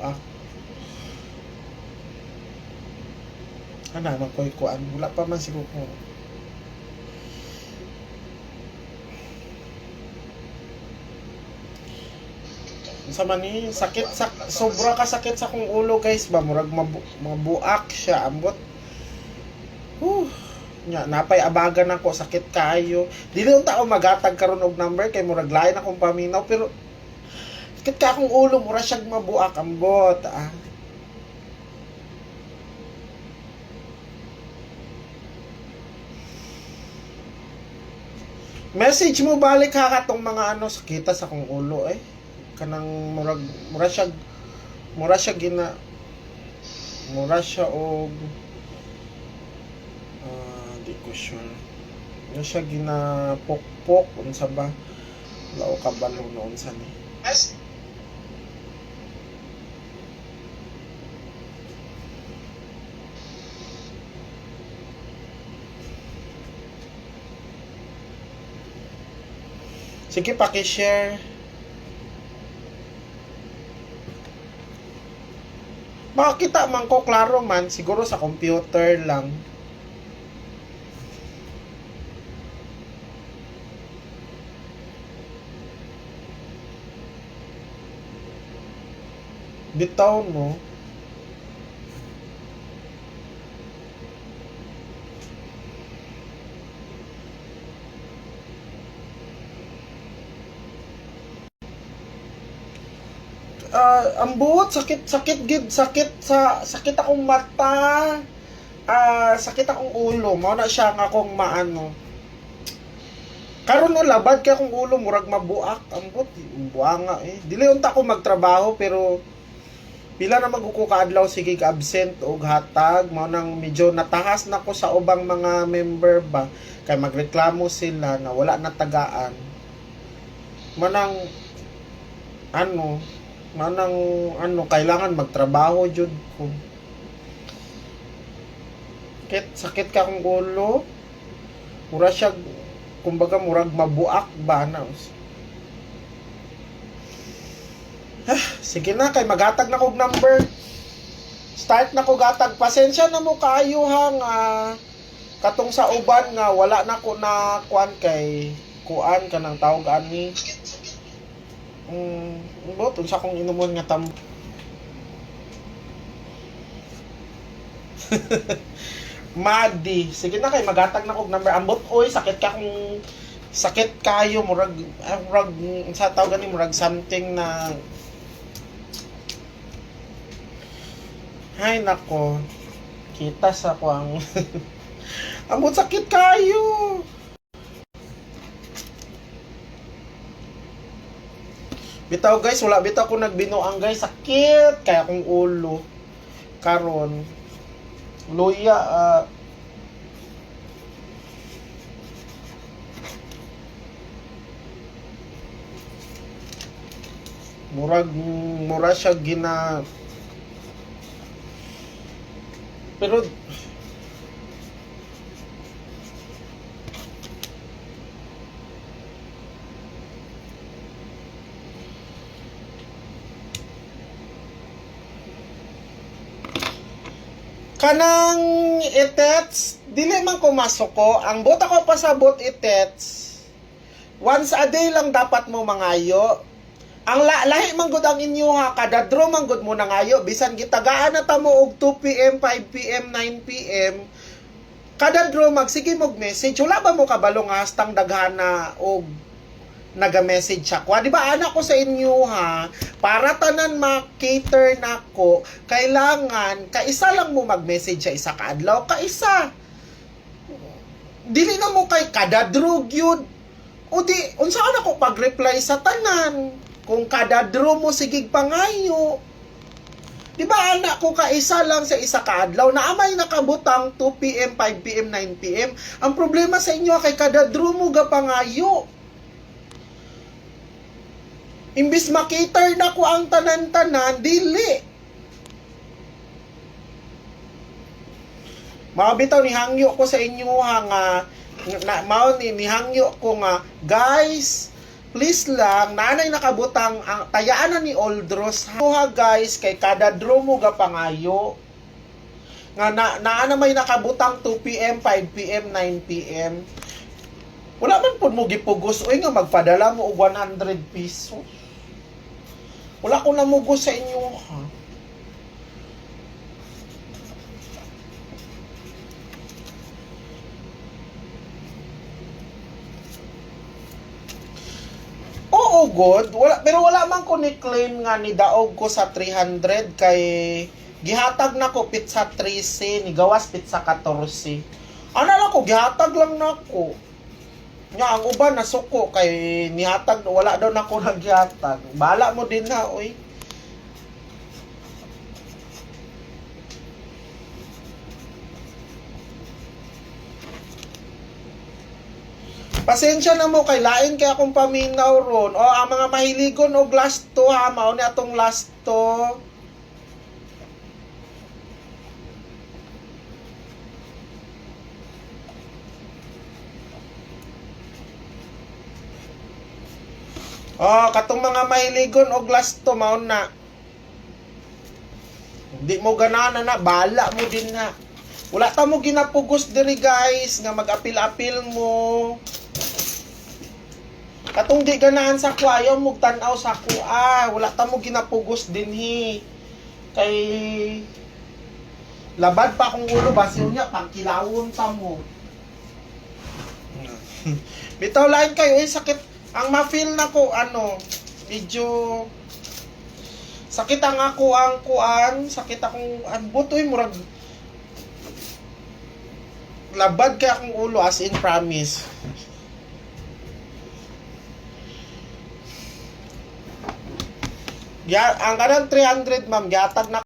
mabuak. Ana magkuy-kuan, wala pa man siguro ko. Sa mani sakit sobra ka sakit sa kong ulo guys ba, murag mabuak siya ambot. Nya napay abagan ako, sakit kaayo. Dili unta ako magatag karon og number kay murag lain akong paminaw, pero sakit ka akong ulo, mura siyag mabuak ambot. Message mo balik ha katong mga ano sakita sa akong ulo kanang mura siya gina mura siya og di ko sure. Mura siya gina pokpok unsa ba? Lao kabalo noon sa ni. Sige, paki-share. Makakita man ko, klaro man, siguro sa computer lang. Bitaw, no? Ang buot sakit akong mata, sakit akong ulo, mao na siya nga akong maano. Karon no labad kay akong ulo murag mabuak, ambot buanga dili unta ako magtrabaho, pero pila na magkuko kaadlaw sige ka absent og hatag, mao nang medyo natahas na ko sa ubang mga member ba kay magreklamo sila na wala na tagaan. Manang kailangan magtrabaho jud ko. Sakit ka akong ulo. Mura siya, kumbaga murag mabuak ba na. Sige na, kay magatag na kog number. Start na ko gatag. Pasensya na mo kaayo ha nga katong sa uban nga wala na ko na kuan kay kuan kanang tawag ani. Bot, unsa kong inumon nga tam. Madi. Sige na kay magatag na kog number. Ambot oy, sakit kayo murag sa tawag ni murag something na hay nako. Kita sa ko ang ambot sakit kayo. Bitaw guys, wala bitaw ko nagbinuang guys, sakit kaya akong ulo karon. Luya mura siya gina, pero kanang itets, dili man ko masuko. Ang bota ko pasabot itets, once a day lang dapat mo mangayo. Ang lahi man gud ang inyo ha, kada draw man gud mo nangayo. Bisan gitagaan na ta mo og 2 PM, 5 PM, 9 PM. Kada draw magsige mog message. Wala ba mo kabalo nga hastang daghana og naga-message ako. Di ba anak ko sa inyo ha, para tanan ma-cater nako, kailangan kaisa lang mo mag-message sa isa ka adlaw, kaisa. Dili na mo kay kada drug yun. O di, unsaan ako pag-reply sa tanan? Kung kada draw mo sigig pangayo. Di ba anak ko kaisa lang sa isa ka adlaw, na amay nakabutang 2 PM, 5 PM, 9 PM. Ang problema sa inyo kay kada draw mo ga pangayo. Imbis makiter na ko ang tanan-tanan, dili. Mabitaw nihangyo ko sa inyo nga nihangyo ko nga, guys, please lang, nanay nakabutang ang tayaan na ni Oldros. Ha guys, kay kada draw mo ga pangayo. Nga na may nakabutang 2 PM, 5 PM, 9 PM. Wala man po mo gipugos. Uy nga, magpadala mo og 100 pesos. Wala ko namugos sa inyo, ha? Oo, good. Pero wala man ko ni claim nga ni daog ko sa 300 kay gihatag na ko pizza 13, ni gawas pizza 14. Ano lang ko, gihatag lang na ko. Nya ang uban nasuko kay nihatag, wala daw na ko naghihatag. Bala mo din na, oy. Pasensya na mo kay lain kay akong paminaw ron. O ang mga mahiligon og last to ha, mao ni atong last to. Oh, katong mga mahiligon og last to mao na. Hindi mo ganahan na, bala mo din na. Wala ta mo ginapugos diri guys nga mag-apil-apil mo. Katong di ganahan sa kwayo mo tan-aw sa kuha. Wala ta mo ginapugos dinhi. Kay labad pa akong ulo basi unya pagkilawon ta mo. Bitaw lain kayo sakit. Ang ma-feel na ko, medyo sakit ang ako ang kuan, sakit akong butoy murag labad kay akong ulo as in promise. Ang kanang 300 ma'am, giatag na